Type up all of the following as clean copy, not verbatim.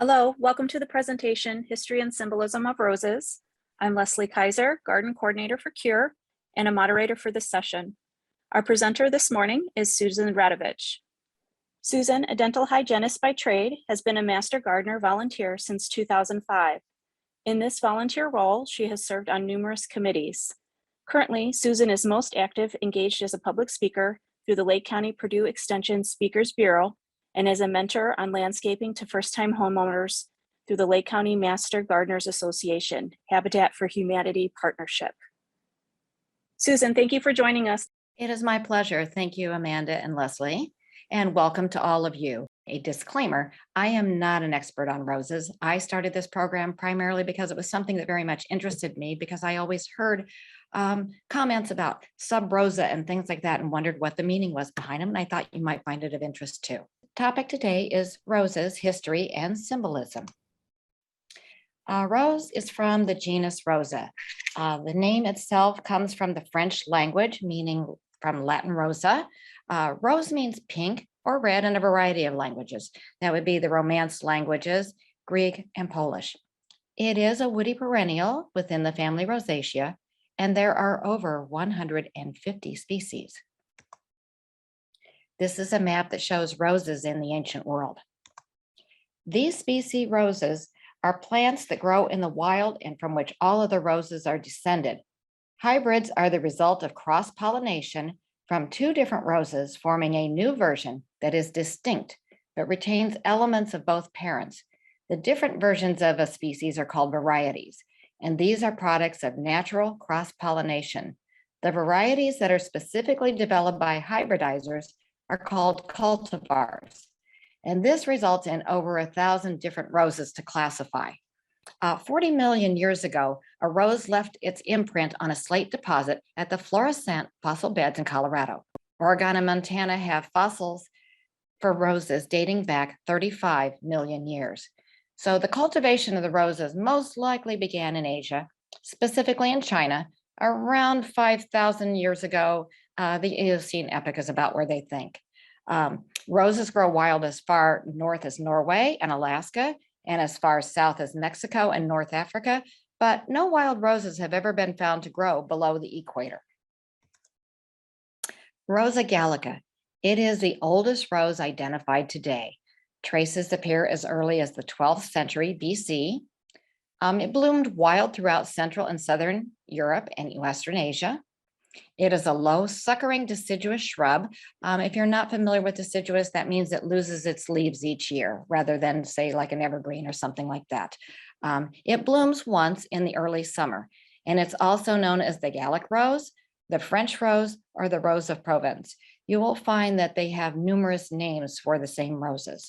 Hello, welcome to the presentation, History and Symbolism of Roses. I'm Leslie Kaiser, Garden Coordinator for CURE and a moderator for this session. Our presenter this morning is Susan Radovich. Susan, a dental hygienist by trade, has been a Master Gardener volunteer since 2005. In this volunteer role, she has served on numerous committees. Currently, Susan is most active engaged as a public speaker through the Lake County Purdue Extension Speakers Bureau and as a mentor on landscaping to first-time homeowners through the Lake County Master Gardeners Association, Habitat for Humanity Partnership. Susan, thank you for joining us. It is my pleasure. Thank you, Amanda and Leslie, and welcome to all of you. A disclaimer, I am not an expert on roses. I started this program primarily because it was something that very much interested me because I always heard comments about sub rosa and things like that and wondered what the meaning was behind them. And I thought you might find it of interest too. Topic today is roses, history, and symbolism. Rose is from the genus Rosa. The name itself comes from the French language, meaning from Latin rosa. Rose means pink or red in a variety of languages. That would be the Romance languages, Greek and Polish. It is a woody perennial within the family Rosaceae, and there are over 150 species. This is a map that shows roses in the ancient world. These species roses are plants that grow in the wild and from which all other roses are descended. Hybrids are the result of cross-pollination from two different roses, forming a new version that is distinct but retains elements of both parents. The different versions of a species are called varieties, and these are products of natural cross-pollination. The varieties that are specifically developed by hybridizers are called cultivars, and this results in over 1,000 different roses to classify. 40 million years ago, a rose left its imprint on a slate deposit at the Florissant fossil beds in Colorado. Oregon and Montana have fossils for roses dating back 35 million years. So the cultivation of the roses most likely began in Asia, specifically in China, around 5,000 years ago. The Eocene epoch is about where they think. Roses grow wild as far north as Norway and Alaska, and as far south as Mexico and North Africa, but no wild roses have ever been found to grow below the equator. Rosa gallica. It is the oldest rose identified today. Traces appear as early as the 12th century BC. It bloomed wild throughout Central and Southern Europe and Western Asia. It is a low suckering deciduous shrub. If you're not familiar with deciduous, that means it loses its leaves each year rather than say like an evergreen or something like that. It blooms once in the early summer, and it's also known as the Gallic rose, the French rose, or the rose of Provence. You will find that they have numerous names for the same roses.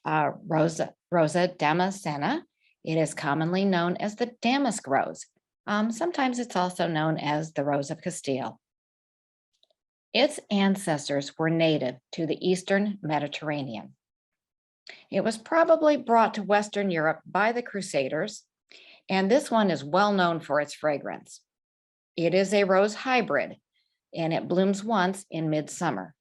Rosa damascena. It is commonly known as the damask rose. Sometimes it's also known as the Rose of Castile. Its ancestors were native to the Eastern Mediterranean. It was probably brought to Western Europe by the Crusaders, and this one is well known for its fragrance. It is a rose hybrid, and it blooms once in midsummer.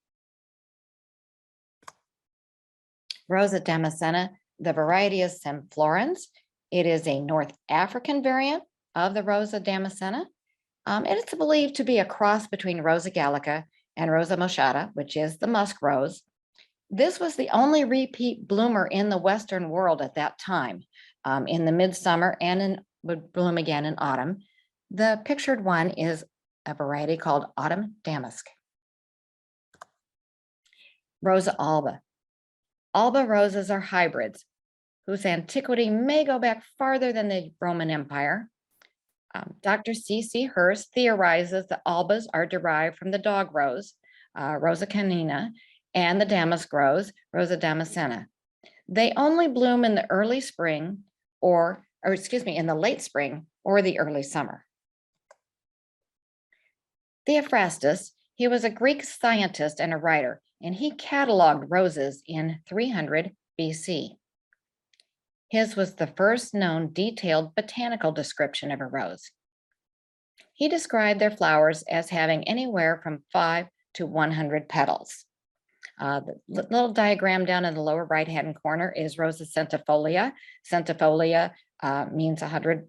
Rosa damascena, the variety is semflorens. It is a North African variant of the Rosa damascena. And it's believed to be a cross between Rosa gallica and Rosa moschata, which is the musk rose. This was the only repeat bloomer in the Western world at that time, in the midsummer and would bloom again in autumn. The pictured one is a variety called autumn damask. Rosa alba. Alba roses are hybrids whose antiquity may go back farther than the Roman Empire. Dr. C.C. Hurst theorizes that albas are derived from the dog rose, Rosa canina, and the damask rose, Rosa damascena. They only bloom in the early spring in the late spring or the early summer. Theophrastus, he was a Greek scientist and a writer, and he cataloged roses in 300 BC. His was the first known detailed botanical description of a rose. He described their flowers as having anywhere from 5 to 100 petals. The little diagram down in the lower right-hand corner is Rosa centifolia. Centifolia means 100.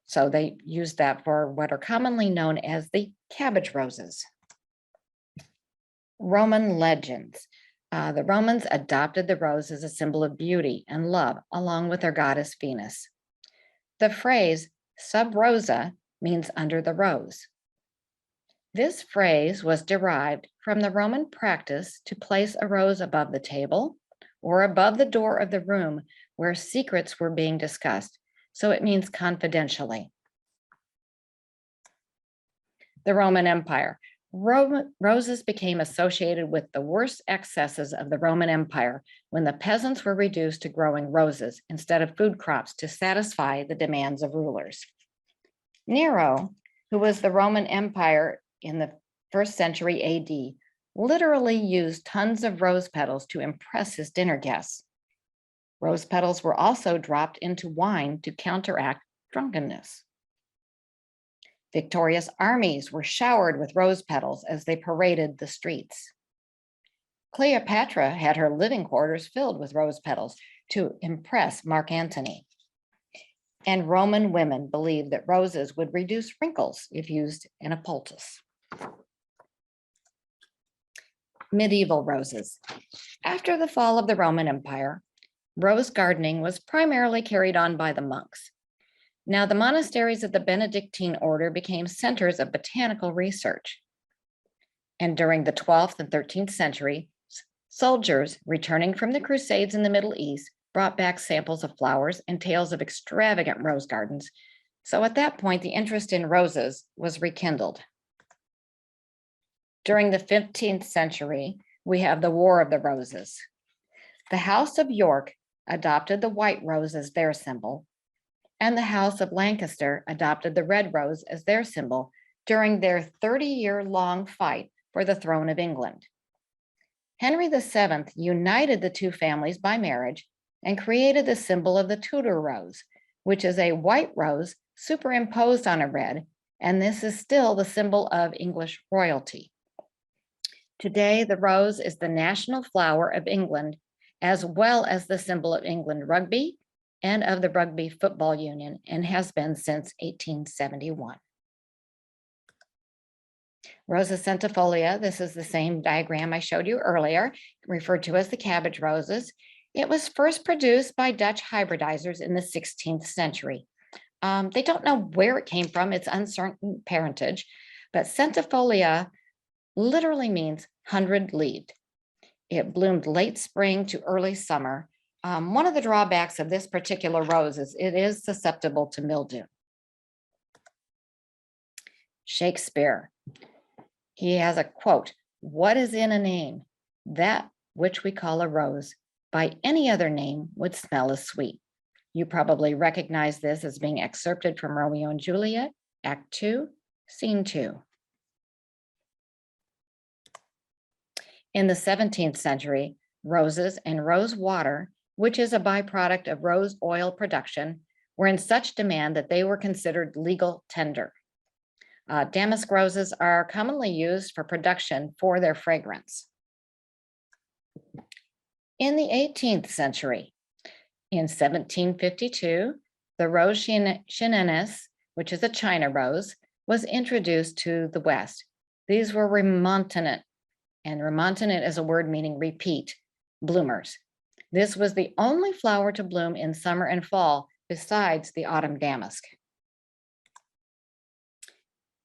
So they use that for what are commonly known as the cabbage roses. Roman legends. The Romans adopted the rose as a symbol of beauty and love, along with their goddess Venus. The phrase sub rosa means under the rose. This phrase was derived from the Roman practice to place a rose above the table or above the door of the room where secrets were being discussed. So it means confidentially. The Roman Empire. Roses became associated with the worst excesses of the Roman Empire when the peasants were reduced to growing roses instead of food crops to satisfy the demands of rulers. Nero, who was the Roman Empire in the 1st century AD, literally used tons of rose petals to impress his dinner guests. Rose petals were also dropped into wine to counteract drunkenness. Victorious armies were showered with rose petals as they paraded the streets. Cleopatra had her living quarters filled with rose petals to impress Mark Antony. And Roman women believed that roses would reduce wrinkles if used in a poultice. Medieval roses. After the fall of the Roman Empire, rose gardening was primarily carried on by the monks. Now, the monasteries of the Benedictine order became centers of botanical research. And during the 12th and 13th century, soldiers returning from the Crusades in the Middle East brought back samples of flowers and tales of extravagant rose gardens. So at that point, the interest in roses was rekindled. During the 15th century, we have the War of the Roses. The House of York adopted the white rose as their symbol, and the House of Lancaster adopted the red rose as their symbol during their 30-year-long fight for the throne of England. Henry VII united the two families by marriage and created the symbol of the Tudor rose, which is a white rose superimposed on a red, and this is still the symbol of English royalty. Today, the rose is the national flower of England, as well as the symbol of England rugby and of the Rugby Football Union, and has been since 1871. Rosa centifolia, this is the same diagram I showed you earlier, referred to as the cabbage roses. It was first produced by Dutch hybridizers in the 16th century. They don't know where it came from, it's uncertain parentage, but centifolia literally means 100-leaved. It bloomed late spring to early summer. One of the drawbacks of this particular rose is it is susceptible to mildew. Shakespeare, he has a quote, "What is in a name? That which we call a rose, by any other name would smell as sweet." You probably recognize this as being excerpted from Romeo and Juliet, Act 2, Scene 2. In the 17th century, roses and rose water, which is a byproduct of rose oil production, were in such demand that they were considered legal tender. Damask roses are commonly used for production for their fragrance. In the 18th century, in 1752, the rose chinensis, which is a China rose, was introduced to the West. These were remontinent, and remontinent is a word meaning repeat, bloomers. This was the only flower to bloom in summer and fall besides the autumn damask.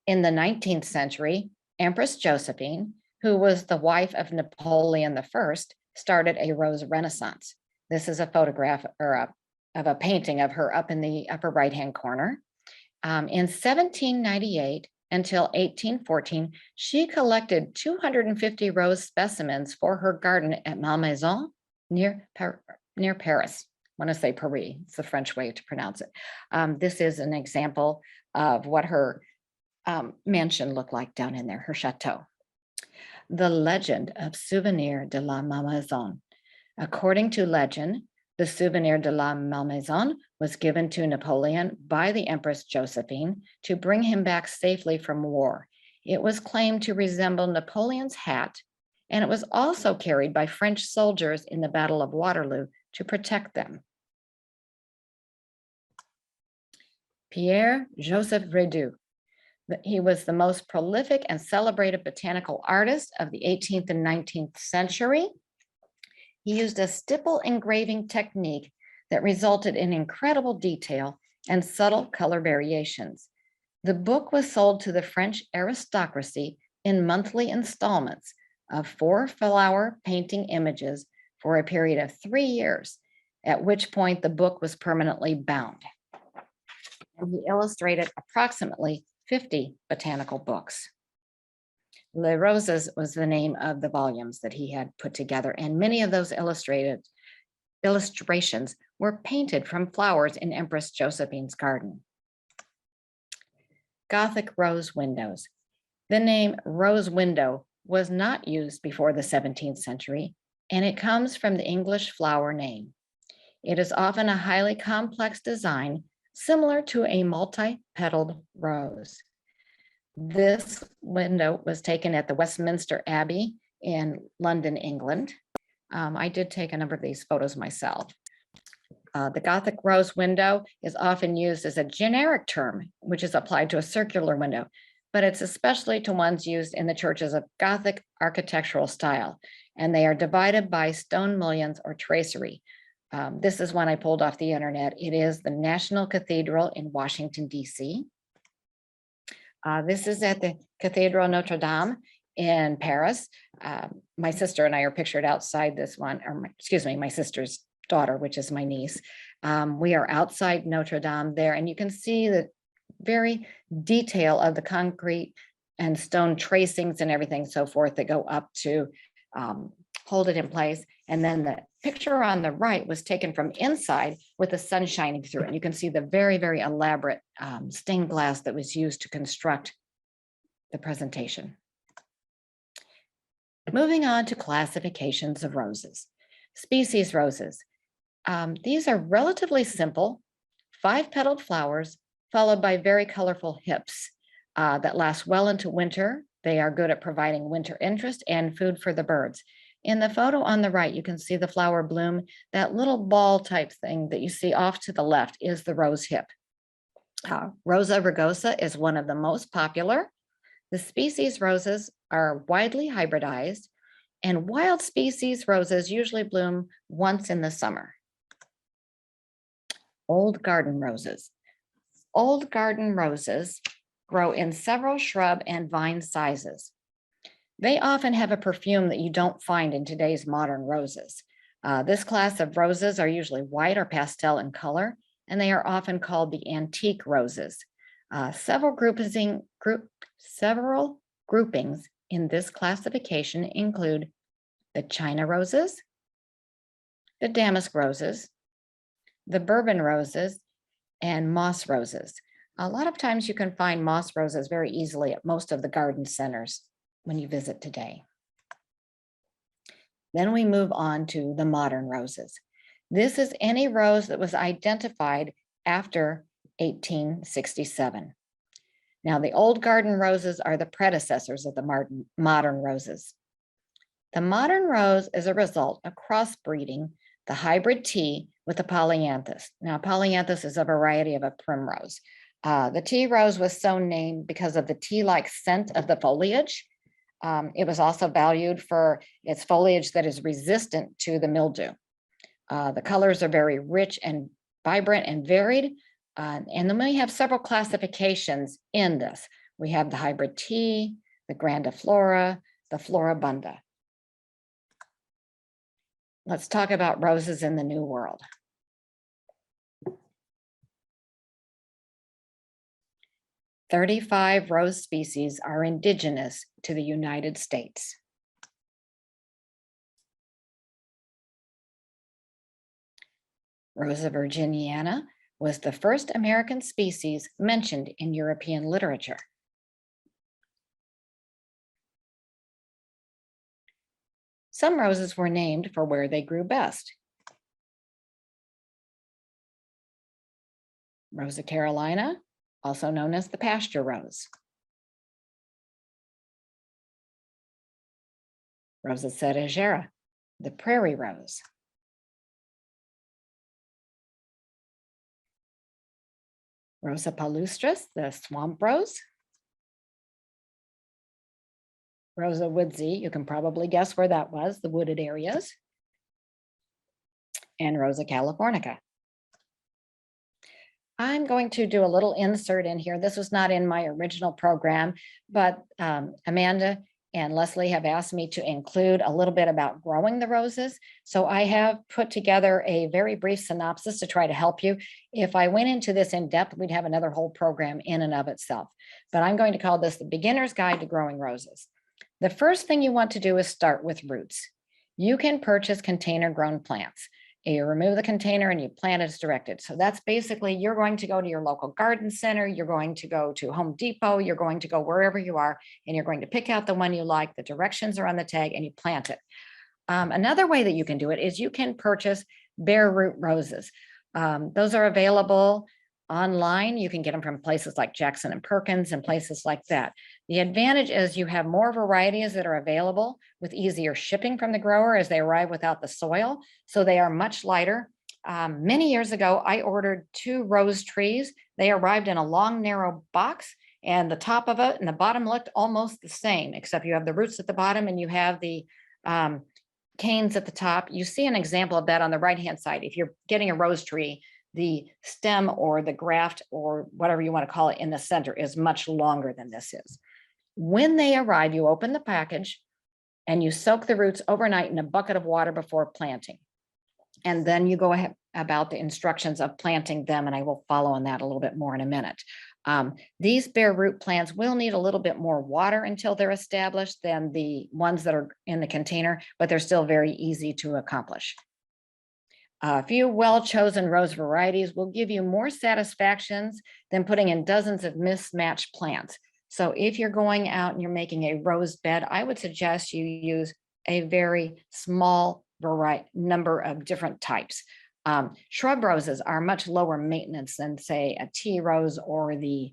In the 19th century, Empress Josephine, who was the wife of Napoleon I, started a rose renaissance. This is a photograph of a painting of her up in the upper right-hand corner. In 1798 until 1814, she collected 250 rose specimens for her garden at Malmaison near Paris. I want to say Paris, it's the French way to pronounce it. This is an example of what her mansion looked like down in there, her chateau. The legend of Souvenir de la Malmaison. According to legend, the Souvenir de la Malmaison was given to Napoleon by the Empress Josephine to bring him back safely from war. It was claimed to resemble Napoleon's hat and it was also carried by French soldiers in the Battle of Waterloo to protect them. Pierre Joseph Redoux. He was the most prolific and celebrated botanical artist of the 18th and 19th century. He used a stipple engraving technique that resulted in incredible detail and subtle color variations. The book was sold to the French aristocracy in monthly installments of 4 flower painting images for a period of 3 years, at which point the book was permanently bound. And he illustrated approximately 50 botanical books. Les Roses was the name of the volumes that he had put together, and many of those illustrations were painted from flowers in Empress Josephine's garden. Gothic rose windows. The name rose window was not used before the 17th century, and it comes from the English flower name. It is often a highly complex design similar to a multi-petaled rose. This window was taken at the Westminster Abbey in London, England. I did take a number of these photos myself. The Gothic rose window is often used as a generic term, which is applied to a circular window, but it's especially to ones used in the churches of Gothic architectural style, and they are divided by stone mullions or tracery. This is one I pulled off the internet. It is the National Cathedral in Washington, D.C. This is at the Cathedral Notre Dame in Paris. My sister and I are pictured outside this one, or my sister's daughter, which is my niece. We are outside Notre Dame there, and you can see the very detail of the concrete and stone tracings and everything so forth that go up to hold it in place. And then the picture on the right was taken from inside with the sun shining through it. And you can see the very, very elaborate stained glass that was used to construct the presentation. Moving on to classifications of roses. Species roses. These are relatively simple, 5-petaled flowers followed by very colorful hips that last well into winter. They are good at providing winter interest and food for the birds. In the photo on the right, you can see the flower bloom. That little ball type thing that you see off to the left is the rose hip. Rosa rugosa is one of the most popular. The species roses are widely hybridized, and wild species roses usually bloom once in the summer. Old garden roses. Old garden roses grow in several shrub and vine sizes. They often have a perfume that you don't find in today's modern roses. This class of roses are usually white or pastel in color, and they are often called the antique roses. Several groupings in this classification include the China roses, the damask roses, the bourbon roses, and moss roses. A lot of times you can find moss roses very easily at most of the garden centers when you visit today. Then we move on to the modern roses. This is any rose that was identified after 1867. Now, the old garden roses are the predecessors of the modern roses. The modern rose is a result of crossbreeding the hybrid tea with the polyanthus. Now, polyanthus is a variety of a primrose. The tea rose was so named because of the tea-like scent of the foliage. It was also valued for its foliage that is resistant to the mildew. The colors are very rich and vibrant and varied. And then we have several classifications in this. We have the hybrid tea, the grandiflora, the floribunda. Let's talk about roses in the New World. "35 rose species are indigenous to the United States. Rosa virginiana was the first American species mentioned in European literature. Some roses were named for where they grew best. Rosa carolina, also known as the pasture rose. Rosa cerejera, the prairie rose. Rosa palustris, the swamp rose. Rosa woodsy, you can probably guess where that was, the wooded areas. And Rosa californica. I'm going to do a little insert in here. This was not in my original program, but Amanda and Leslie have asked me to include a little bit about growing the roses. So I have put together a very brief synopsis to try to help you. If I went into this in depth, we'd have another whole program in and of itself. But I'm going to call this the Beginner's Guide to Growing Roses. The first thing you want to do is start with roots. You can purchase container grown plants. You remove the container and you plant as directed. So that's basically, you're going to go to your local garden center, you're going to go to Home Depot, you're going to go wherever you are, and you're going to pick out the one you like, the directions are on the tag, and you plant it. Another way that you can do it is you can purchase bare root roses. Those are available online. You can get them from places like Jackson and Perkins and places like that. The advantage is you have more varieties that are available with easier shipping from the grower as they arrive without the soil. So they are much lighter. Many years ago, I ordered 2 rose trees. They arrived in a long, narrow box, and the top of it and the bottom looked almost the same, except you have the roots at the bottom and you have the canes at the top. You see an example of that on the right-hand side. If you're getting a rose tree, the stem or the graft or whatever you want to call it in the center is much longer than this is. When they arrive, you open the package and you soak the roots overnight in a bucket of water before planting. And then you go ahead about the instructions of planting them, and I will follow on that a little bit more in a minute. These bare root plants will need a little bit more water until they're established than the ones that are in the container, but they're still very easy to accomplish. A few well-chosen rose varieties will give you more satisfactions than putting in dozens of mismatched plants. So if you're going out and you're making a rose bed, I would suggest you use a very small number of different types. Shrub roses are much lower maintenance than, say, a tea rose or the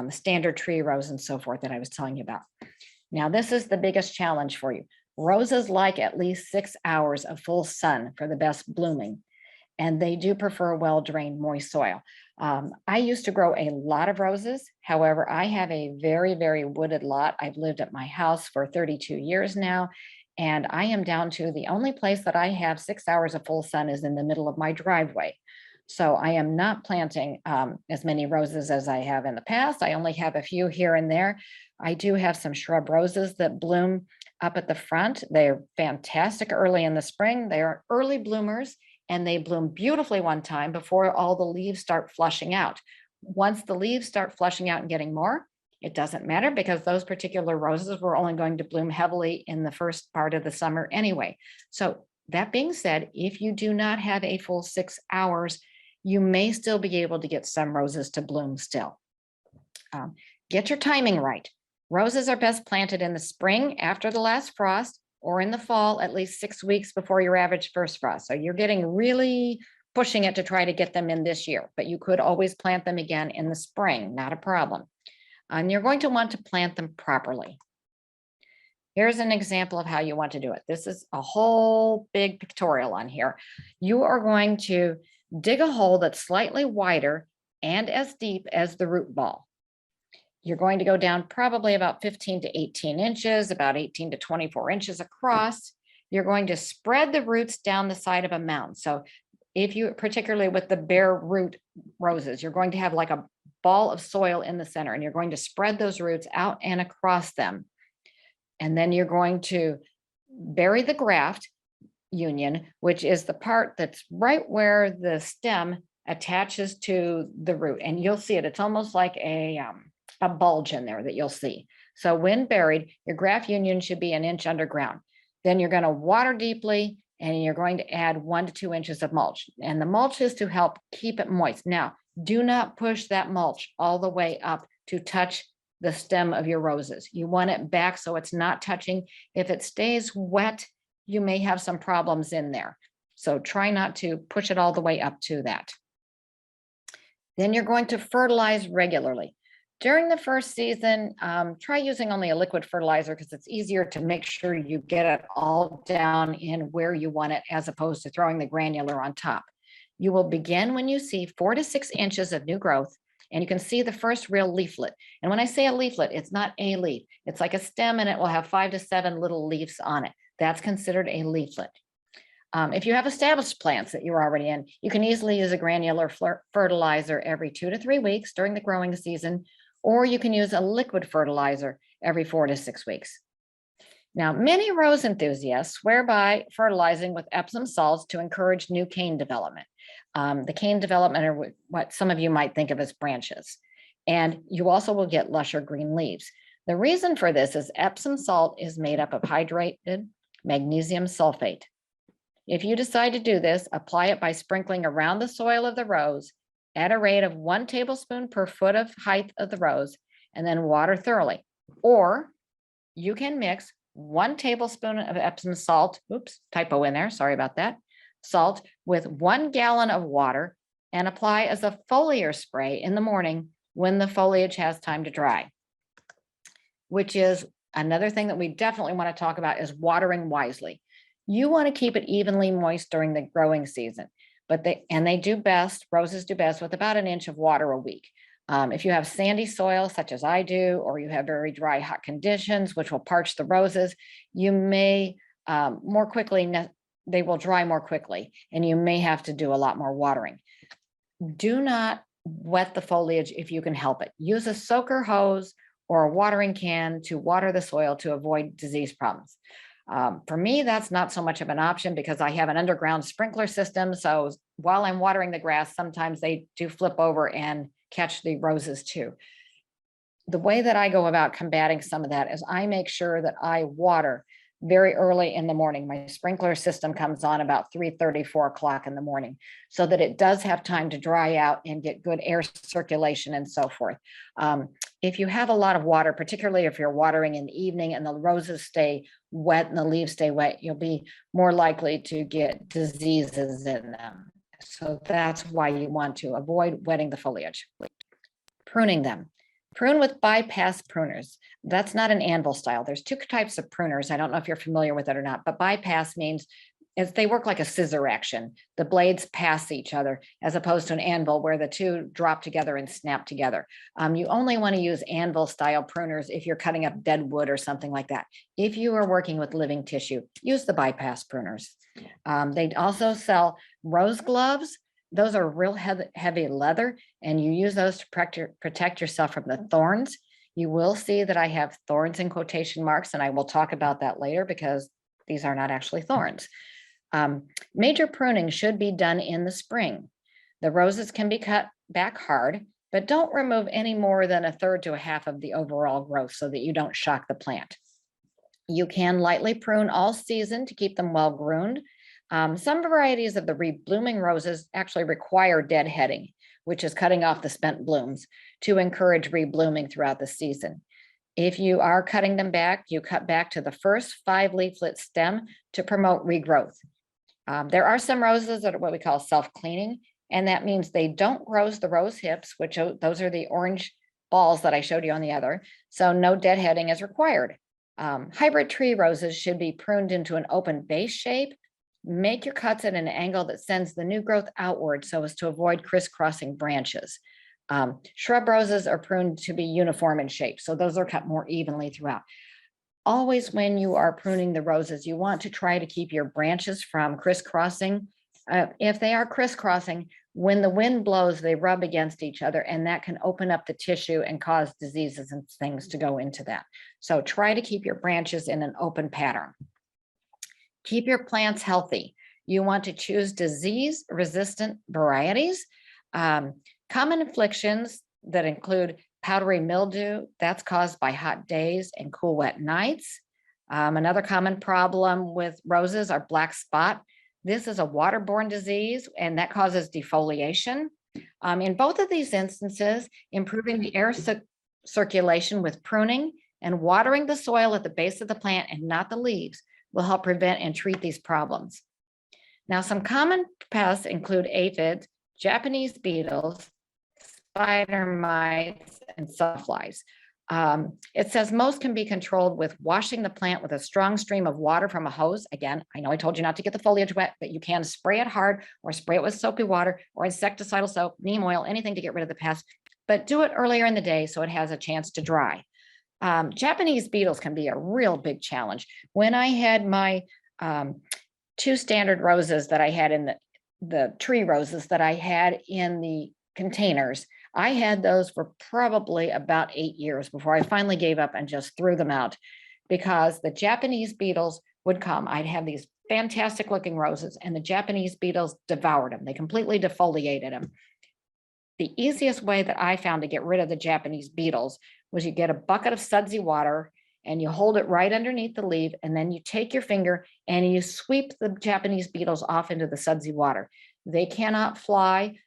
standard tree rose and so forth that I was telling you about. Now, this is the biggest challenge for you. Roses like at least 6 hours of full sun for the best blooming, and they do prefer well-drained, moist soil. I used to grow a lot of roses. However, I have a very, very wooded lot. I've lived at my house for 32 years now, and I am down to the only place that I have 6 hours of full sun is in the middle of my driveway. So I am not planting as many roses as I have in the past. I only have a few here and there. I do have some shrub roses that bloom up at the front. They're fantastic early in the spring. They are early bloomers, and they bloom beautifully one time before all the leaves start flushing out. Once the leaves start flushing out and getting more, it doesn't matter because those particular roses were only going to bloom heavily in the first part of the summer anyway. So that being said, if you do not have a full 6 hours, you may still be able to get some roses to bloom still. Get your timing right. Roses are best planted in the spring after the last frost, or in the fall, at least 6 weeks before your average first frost. So you're getting really pushing it to try to get them in this year, but you could always plant them again in the spring, not a problem. And you're going to want to plant them properly. Here's an example of how you want to do it. This is a whole big pictorial on here. You are going to dig a hole that's slightly wider and as deep as the root ball. You're going to go down probably about 15 to 18 inches, about 18 to 24 inches across. You're going to spread the roots down the side of a mound. So if you, particularly with the bare root roses, you're going to have like a ball of soil in the center, and you're going to spread those roots out and across them. And then you're going to bury the graft union, which is the part that's right where the stem attaches to the root. And you'll see it. It's almost like a bulge in there that you'll see. So when buried, your graft union should be an inch underground. Then you're going to water deeply, and you're going to add 1 to 2 inches of mulch. And the mulch is to help keep it moist. Now, do not push that mulch all the way up to touch the stem of your roses. You want it back so it's not touching. If it stays wet, you may have some problems in there. So try not to push it all the way up to that. Then you're going to fertilize regularly. During the first season, try using only a liquid fertilizer because it's easier to make sure you get it all down in where you want it as opposed to throwing the granular on top. You will begin when you see 4 to 6 inches of new growth, and you can see the first real leaflet. And when I say a leaflet, it's not a leaf. It's like a stem and it will have 5 to 7 little leaves on it. That's considered a leaflet. If you have established plants that you're already in, you can easily use a granular fertilizer every 2 to 3 weeks during the growing season, or you can use a liquid fertilizer every 4 to 6 weeks. Now, many rose enthusiasts swear by fertilizing with Epsom salts to encourage new cane development. The cane development are what some of you might think of as branches, and you also will get lusher green leaves. The reason for this is Epsom salt is made up of hydrated magnesium sulfate. If you decide to do this, apply it by sprinkling around the soil of the rose at a rate of 1 tablespoon per foot of height of the rose, and then water thoroughly. Or you can mix 1 tablespoon of Epsom salt, oops, typo in there, sorry about that, salt with 1 gallon of water and apply as a foliar spray in the morning when the foliage has time to dry. Which is another thing that we definitely want to talk about is watering wisely. You want to keep it evenly moist during the growing season, but they do best, roses do best with about 1 inch of water a week. If you have sandy soil, such as I do, or you have very dry, hot conditions, which will parch the roses, you may more quickly, they will dry more quickly, and you may have to do a lot more watering. Do not wet the foliage if you can help it. Use a soaker hose or a watering can to water the soil to avoid disease problems. For me, that's not so much of an option because I have an underground sprinkler system. So while I'm watering the grass, sometimes they do flip over and catch the roses too. The way that I go about combating some of that is I make sure that I water very early in the morning. My sprinkler system comes on about 3:30, 4 o'clock in the morning, so that it does have time to dry out and get good air circulation and so forth. If you have a lot of water, particularly if you're watering in the evening and the roses stay wet and the leaves stay wet, you'll be more likely to get diseases in them. So that's why you want to avoid wetting the foliage. Pruning them. Prune with bypass pruners. That's not an anvil style. There's 2 types of pruners. I don't know if you're familiar with it or not, but bypass means they work like a scissor action. The blades pass each other as opposed to an anvil where the 2 drop together and snap together. You only want to use anvil style pruners if you're cutting up dead wood or something like that. If you are working with living tissue, use the bypass pruners. They also sell rose gloves. Those are real heavy leather, and you use those to protect yourself from the thorns. You will see that I have thorns in quotation marks, and I will talk about that later because these are not actually thorns. Major pruning should be done in the spring. The roses can be cut back hard, but don't remove any more than 1/3 to 1/2 of the overall growth so that you don't shock the plant. You can lightly prune all season to keep them well groomed. Some varieties of the reblooming roses actually require deadheading, which is cutting off the spent blooms to encourage reblooming throughout the season. If you are cutting them back, you cut back to the first 5 leaflet stem to promote regrowth. There are some roses that are what we call self-cleaning, and that means they don't grow the rose hips, which those are the orange balls that I showed you on the other, so no deadheading is required. Hybrid tree roses should be pruned into an open base shape. Make your cuts at an angle that sends the new growth outward so as to avoid crisscrossing branches. Shrub roses are pruned to be uniform in shape, so those are cut more evenly throughout. Always when you are pruning the roses, you want to try to keep your branches from crisscrossing. If they are crisscrossing, when the wind blows, they rub against each other, and that can open up the tissue and cause diseases and things to go into that. So try to keep your branches in an open pattern. Keep your plants healthy. You want to choose disease-resistant varieties. Common afflictions that include powdery mildew, that's caused by hot days and cool, wet nights. Another common problem with roses are black spot. This is a waterborne disease, and that causes defoliation. In both of these instances, improving the air circulation with pruning and watering the soil at the base of the plant and not the leaves will help prevent and treat these problems. Now, some common pests include aphids, Japanese beetles, spider mites, and sawflies. It says most can be controlled with washing the plant with a strong stream of water from a hose. Again, I know I told you not to get the foliage wet, but you can spray it hard or spray it with soapy water or insecticidal soap, neem oil, anything to get rid of the pest, but do it earlier in the day so it has a chance to dry. Japanese beetles can be a real big challenge. When I had my 2 standard roses that I had in the tree roses that I had in the containers, I had those for probably about 8 years before I finally gave up and just threw them out because the Japanese beetles would come. I'd have these fantastic looking roses and the Japanese beetles devoured them. They completely defoliated them. The easiest way that I found to get rid of the Japanese beetles was you get a bucket of sudsy water and you hold it right underneath the leaf, and then you take your finger and you sweep the Japanese beetles off into the sudsy water. They cannot fly.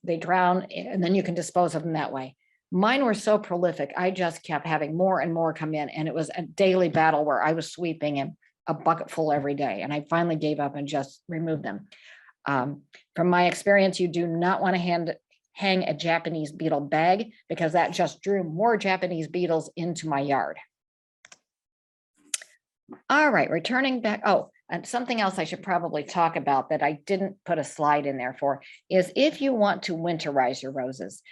They drown, and then you can dispose of them that way. Mine were so prolific, I just kept having more and more come in, and it was a daily battle where I was sweeping in a bucket full every day, and I finally gave up and just removed them. From my experience, you do not want to hang a Japanese beetle bag because that just drew more Japanese beetles into my yard. All right, returning back. Oh, and something else I should probably talk about that I didn't put a slide in there for is if you want to winterize your roses,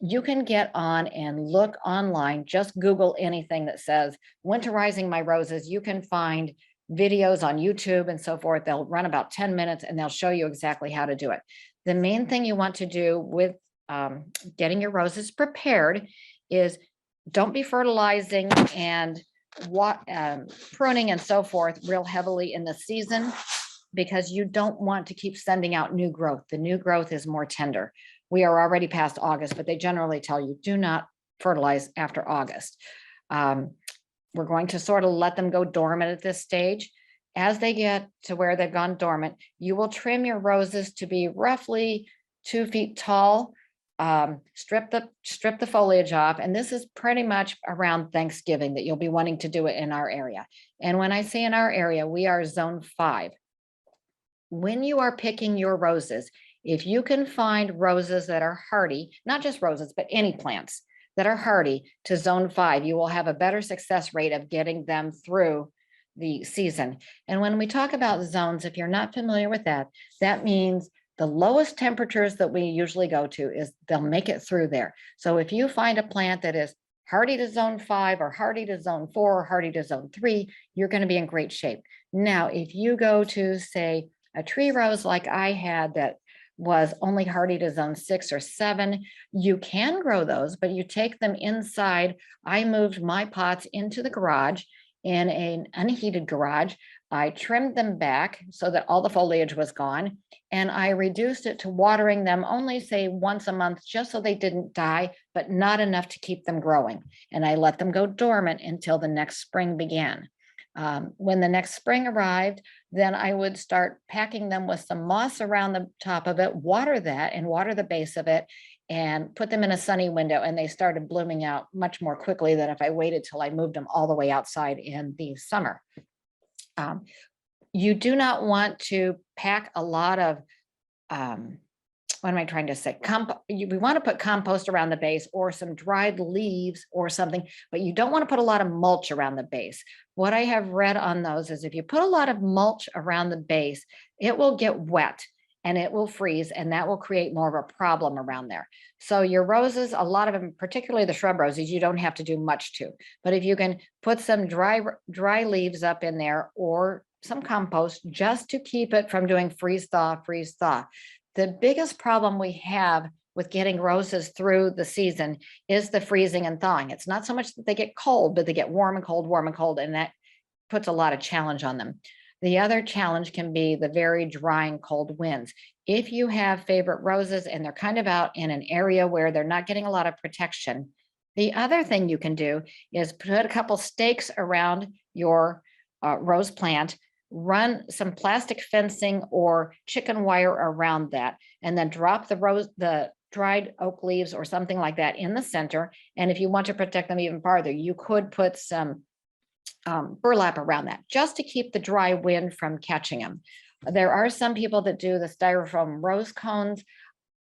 you can get on and look online, just Google anything that says winterizing my roses. You can find videos on YouTube and so forth. They'll run about 10 minutes and they'll show you exactly how to do it. The main thing you want to do with getting your roses prepared is don't be fertilizing and pruning and so forth real heavily in the season because you don't want to keep sending out new growth. The new growth is more tender. We are already past August, but they generally tell you do not fertilize after August. We're going to sort of let them go dormant at this stage. As they get to where they've gone dormant, you will trim your roses to be roughly 2 feet tall. Strip the foliage off, and this is pretty much around Thanksgiving that you'll be wanting to do it in our area. And when I say in our area, we are zone 5. When you are picking your roses, if you can find roses that are hardy, not just roses, but any plants that are hardy to zone 5, you will have a better success rate of getting them through the season. And when we talk about zones, if you're not familiar with that, that means the lowest temperatures that we usually go to is they'll make it through there. So if you find a plant that is hardy to zone 5 or hardy to zone 4 or hardy to zone 3, you're going to be in great shape. Now, if you go to, say, a tree rose like I had that was only hardy to zone 6 or 7, you can grow those, but you take them inside. I moved my pots into the garage in an unheated garage. I trimmed them back so that all the foliage was gone, and I reduced it to watering them only, say, once a month, just so they didn't die, but not enough to keep them growing. And I let them go dormant until the next spring began. When the next spring arrived, then I would start packing them with some moss around the top of it, water that and water the base of it, and put them in a sunny window, and they started blooming out much more quickly than if I waited till I moved them all the way outside in the summer. You do not want to pack a lot of, what am I trying to say? We want to put compost around the base or some dried leaves or something, but you don't want to put a lot of mulch around the base. What I have read on those is if you put a lot of mulch around the base, it will get wet and it will freeze, and that will create more of a problem around there. So your roses, a lot of them, particularly the shrub roses, you don't have to do much to, but if you can put some dry leaves up in there or some compost just to keep it from doing freeze thaw, freeze thaw. The biggest problem we have with getting roses through the season is the freezing and thawing. It's not so much that they get cold, but they get warm and cold, and that puts a lot of challenge on them. The other challenge can be the very dry and cold winds. If you have favorite roses and they're kind of out in an area where they're not getting a lot of protection, the other thing you can do is put a couple stakes around your rose plant, run some plastic fencing or chicken wire around that, and then drop the dried oak leaves or something like that in the center. And if you want to protect them even farther, you could put some burlap around that just to keep the dry wind from catching them. There are some people that do the styrofoam rose cones.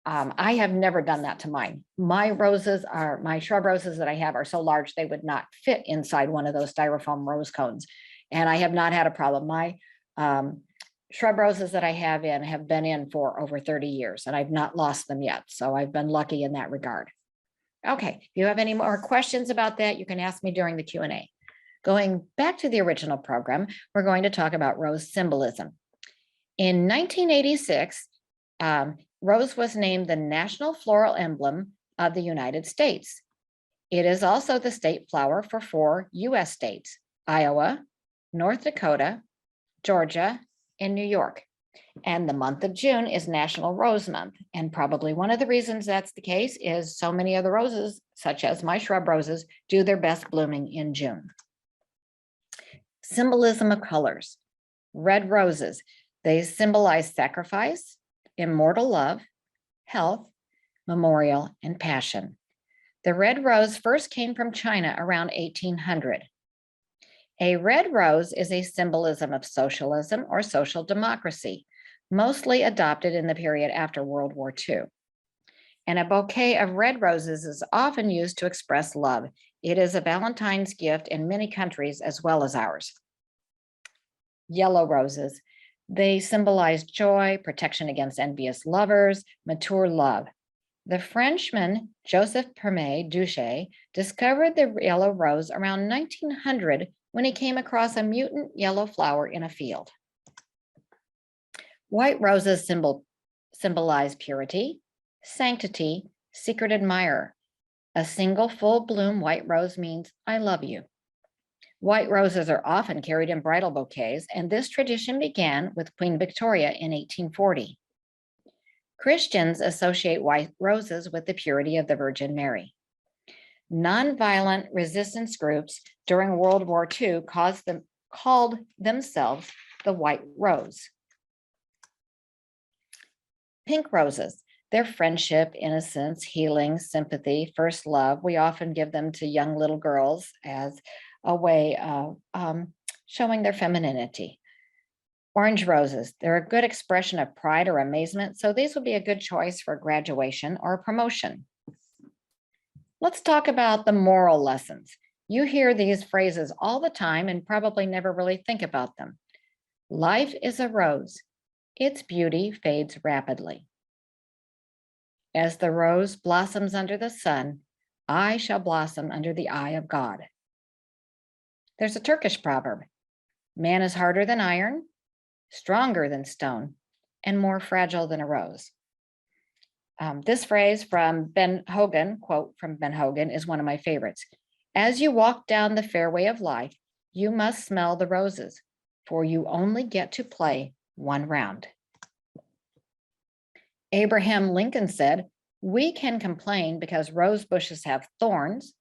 I have never done that to mine. My shrub roses that I have are so large, they would not fit inside one of those styrofoam rose cones. And I have not had a problem. My shrub roses that I have been in for over 30 years, and I've not lost them yet. So I've been lucky in that regard. Okay, if you have any more questions about that, you can ask me during the Q&A. Going back to the original program, we're going to talk about rose symbolism. In 1986, rose was named the national floral emblem of the United States. It is also the state flower for 4 US states: Iowa, North Dakota, Georgia, and New York. And the month of June is National Rose Month. And probably one of the reasons that's the case is so many of the roses, such as my shrub roses, do their best blooming in June. Symbolism of colors. Red roses, they symbolize sacrifice, immortal love, health, memorial, and passion. The red rose first came from China around 1800. A red rose is a symbolism of socialism or social democracy, mostly adopted in the period after World War II. And a bouquet of red roses is often used to express love. It is a Valentine's gift in many countries as well as ours. Yellow roses, they symbolize joy, protection against envious lovers, mature love. The Frenchman Joseph Permet Duché discovered the yellow rose around 1900 when he came across a mutant yellow flower in a field. White roses symbolize purity, sanctity, secret admirer. A single full bloom white rose means I love you. White roses are often carried in bridal bouquets, and this tradition began with Queen Victoria in 1840. Christians associate white roses with the purity of the Virgin Mary. Nonviolent resistance groups during World War II called themselves the White Rose. Pink roses, they're friendship, innocence, healing, sympathy, first love. We often give them to young little girls as a way of showing their femininity. Orange roses, they're a good expression of pride or amazement, so these would be a good choice for graduation or promotion. Let's talk about the moral lessons. You hear these phrases all the time and probably never really think about them. Life is a rose. Its beauty fades rapidly. As the rose blossoms under the sun, I shall blossom under the eye of God. There's a Turkish proverb. Man is harder than iron, stronger than stone, and more fragile than a rose. This phrase from Ben Hogan, quote from Ben Hogan, is one of my favorites. As you walk down the fairway of life, you must smell the roses, for you only get to play one round. Abraham Lincoln said, we can complain because rose bushes have thorns,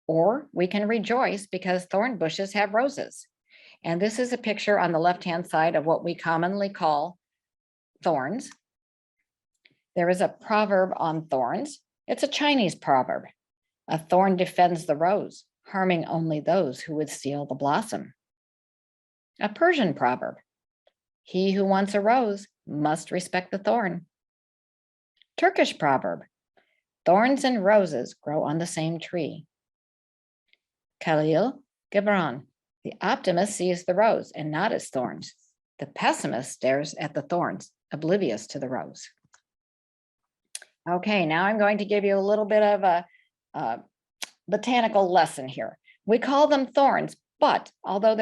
or we can rejoice because thorn bushes have roses. And this is a picture on the left-hand side of what we commonly call thorns. There is a proverb on thorns. It's a Chinese proverb. A thorn defends the rose, harming only those who would steal the blossom. A Persian proverb. He who wants a rose must respect the thorn. Turkish proverb. Thorns and roses grow on the same tree. Khalil Gibran. The optimist sees the rose and not its thorns. The pessimist stares at the thorns, oblivious to the rose. Okay, now I'm going to give you a little bit of a botanical lesson here. We call them thorns, but although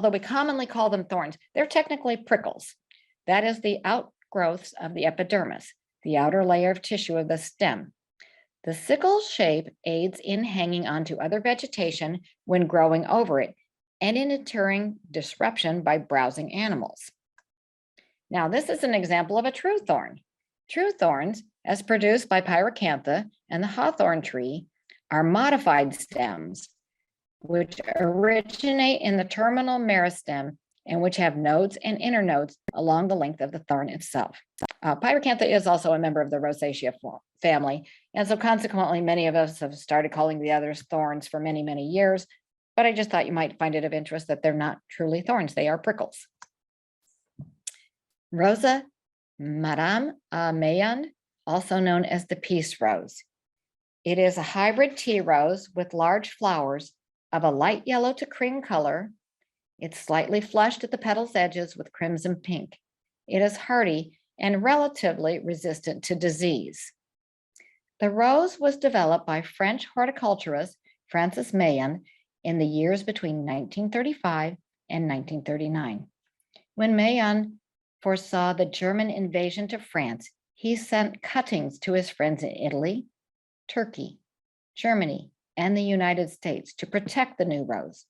we commonly call them thorns, they're technically prickles. That is the outgrowths of the epidermis, the outer layer of tissue of the stem. The sickle shape aids in hanging onto other vegetation when growing over it and in deterring disruption by browsing animals. Now, this is an example of a true thorn. True thorns, as produced by Pyracantha and the hawthorn tree, are modified stems, which originate in the terminal meristem and which have nodes and internodes along the length of the thorn itself. Pyracantha is also a member of the Rosaceae family, and so consequently, many of us have started calling the others thorns for many, many years, but I just thought you might find it of interest that they're not truly thorns, they are prickles. Rosa, Madame Mayan, also known as the peace rose. It is a hybrid tea rose with large flowers of a light yellow to cream color. It's slightly flushed at the petals' edges with crimson pink. It is hardy and relatively resistant to disease. The rose was developed by French horticulturist Francis Mayen in the years between 1935 and 1939. When Mayen foresaw the German invasion to France, he sent cuttings to his friends in Italy, Turkey, Germany, and the United States to protect the new rose.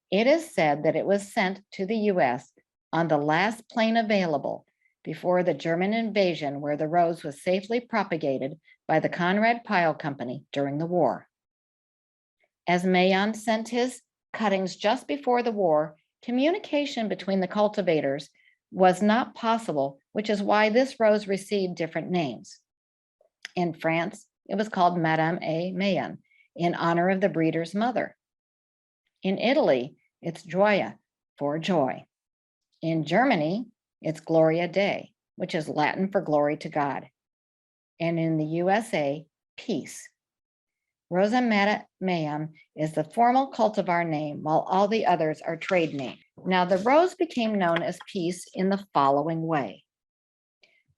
It is said that it was sent to the US on the last plane available before the German invasion, where the rose was safely propagated by the Conrad Pile Company during the war. As Mayen sent his cuttings just before the war, communication between the cultivators was not possible, which is why this rose received different names. In France, it was called Madame A. Mayen in honor of the breeder's mother. In Italy, it's Gioia, for joy. In Germany, it's Gloria Dei, which is Latin for glory to God. And in the USA, peace. Rosa Mayen is the formal cultivar name, while all the others are trade names. Now, the rose became known as peace in the following way.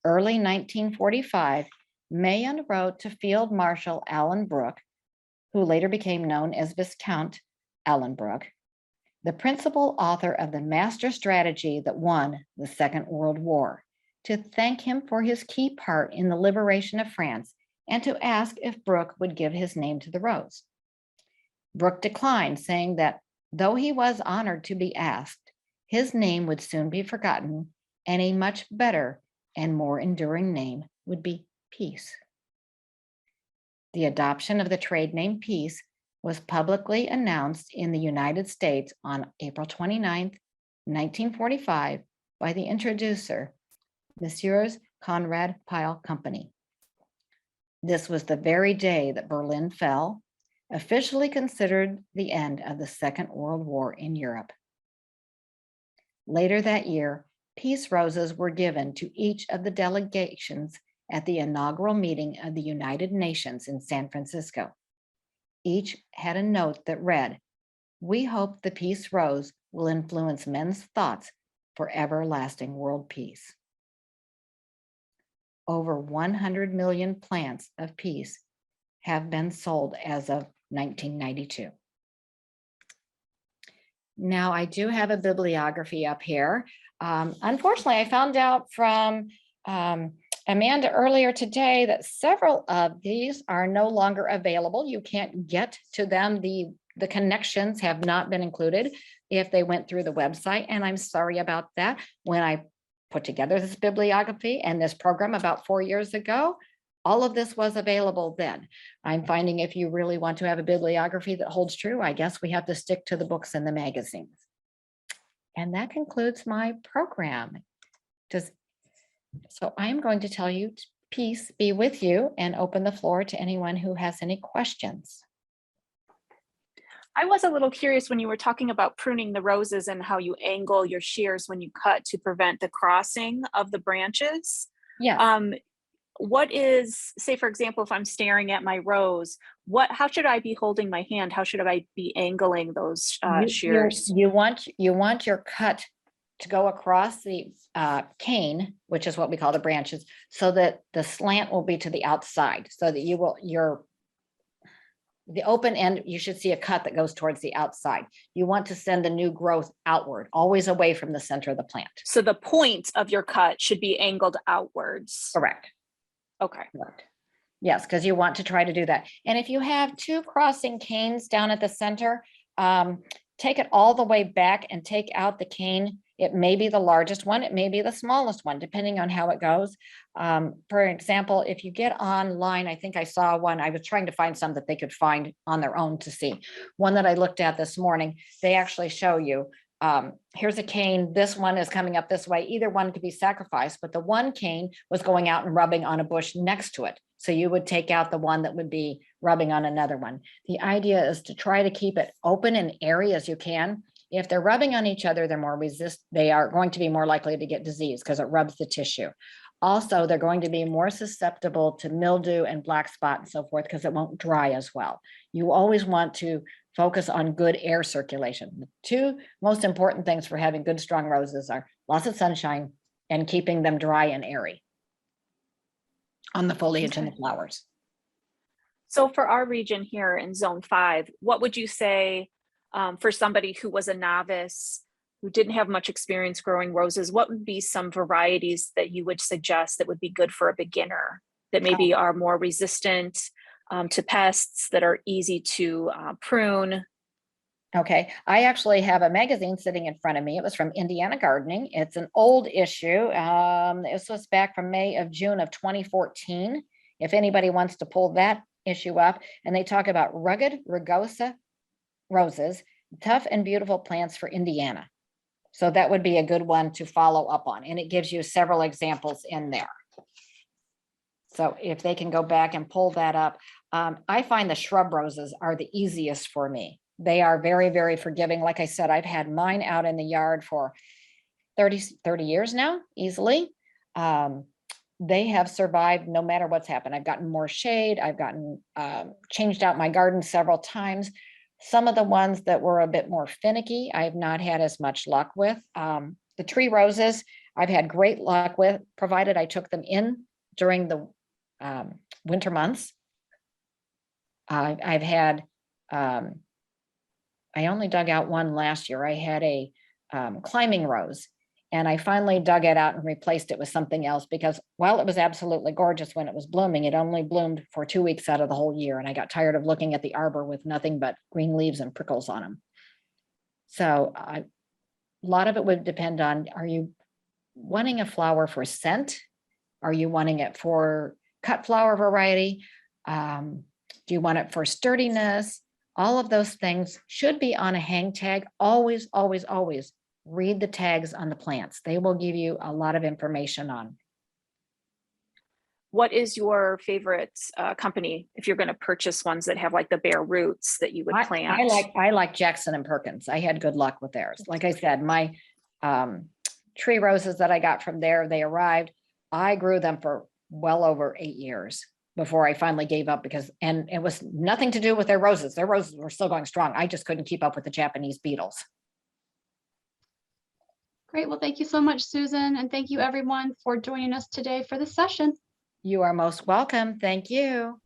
Early 1945, Mayen wrote to Field Marshal Alan Brooke, who later became known as Viscount Alan Brooke, the principal author of the master strategy that won the Second World War, to thank him for his key part in the liberation of France and to ask if Brooke would give his name to the rose. Brooke declined, saying that though he was honored to be asked, his name would soon be forgotten and a much better and more enduring name would be peace. The adoption of the trade name peace was publicly announced in the United States on April 29th, 1945 by the introducer, Messrs. Conrad Pile Company. This was the very day that Berlin fell, officially considered the end of the Second World War in Europe. Later that year, peace roses were given to each of the delegations at the inaugural meeting of the United Nations in San Francisco. Each had a note that read, "We hope the peace rose will influence men's thoughts for everlasting world peace." Over 100 million plants of peace have been sold as of 1992. Now, I do have a bibliography up here. Unfortunately, I found out from Amanda earlier today that several of these are no longer available. You can't get to them. The connections have not been included if they went through the website, and I'm sorry about that. When I put together this bibliography and this program about 4 years ago, all of this was available then. I'm finding if you really want to have a bibliography that holds true, I guess we have to stick to the books and the magazines. And that concludes my program. So I'm going to tell you, peace be with you, and open the floor to anyone who has any questions. I was a little curious when you were talking about pruning the roses and how you angle your shears when you cut to prevent the crossing of the branches. Yeah. What is, say, for example, if I'm staring at my rose, how should I be holding my hand? How should I be angling those shears? You want your cut to go across the cane, which is what we call the branches, so that the slant will be to the outside, so that the open end, you should see a cut that goes towards the outside. You want to send the new growth outward, always away from the center of the plant. So the point of your cut should be angled outwards. Correct. Okay. Correct. Yes, because you want to try to do that. And if you have two crossing canes down at the center, take it all the way back and take out the cane. It may be the largest one, it may be the smallest one, depending on how it goes. For example, if you get online, I think I saw one, I was trying to find some that they could find on their own to see. One that I looked at this morning, they actually show you, here's a cane, this one is coming up this way. Either one could be sacrificed, but the one cane was going out and rubbing on a bush next to it. So you would take out the one that would be rubbing on another one. The idea is to try to keep it open and airy as you can. If they're rubbing on each other, they are going to be more likely to get disease because it rubs the tissue. Also, they're going to be more susceptible to mildew and black spot and so forth because it won't dry as well. You always want to focus on good air circulation. The two most important things for having good, strong roses are lots of sunshine and keeping them dry and airy on the foliage and the flowers. So for our region here in Zone 5, what would you say for somebody who was a novice, who didn't have much experience growing roses, what would be some varieties that you would suggest that would be good for a beginner, that maybe are more resistant to pests, that are easy to prune? Okay, I actually have a magazine sitting in front of me. It was from Indiana Gardening. It's an old issue. This was back from June of 2014. If anybody wants to pull that issue up, and they talk about rugged rugosa roses, tough and beautiful plants for Indiana. So that would be a good one to follow up on, and it gives you several examples in there. So if they can go back and pull that up, I find the shrub roses are the easiest for me. They are very, very forgiving. Like I said, I've had mine out in the yard for 30 years now, easily. They have survived no matter what's happened. I've gotten more shade. I've gotten changed out my garden several times. Some of the ones that were a bit more finicky, I've not had as much luck with. The tree roses, I've had great luck with, provided I took them in during the winter months. I've had, I only dug out one last year. I had a climbing rose, and I finally dug it out and replaced it with something else because while it was absolutely gorgeous when it was blooming, it only bloomed for 2 weeks out of the whole year. And I got tired of looking at the arbor with nothing but green leaves and prickles on them. So a lot of it would depend on, are you wanting a flower for scent? Are you wanting it for cut flower variety? Do you want it for sturdiness? All of those things should be on a hang tag. Always, always, always read the tags on the plants. They will give you a lot of information on. What is your favorite company if you're going to purchase ones that have like the bare roots that you would plant? I like Jackson and Perkins. I had good luck with theirs. Like I said, my tree roses that I got from there, they arrived. I grew them for well over 8 years before I finally gave up and it was nothing to do with their roses. Their roses were still going strong. I just couldn't keep up with the Japanese beetles. Great. Well, thank you so much, Susan. And thank you everyone for joining us today for this session. You are most welcome. Thank you.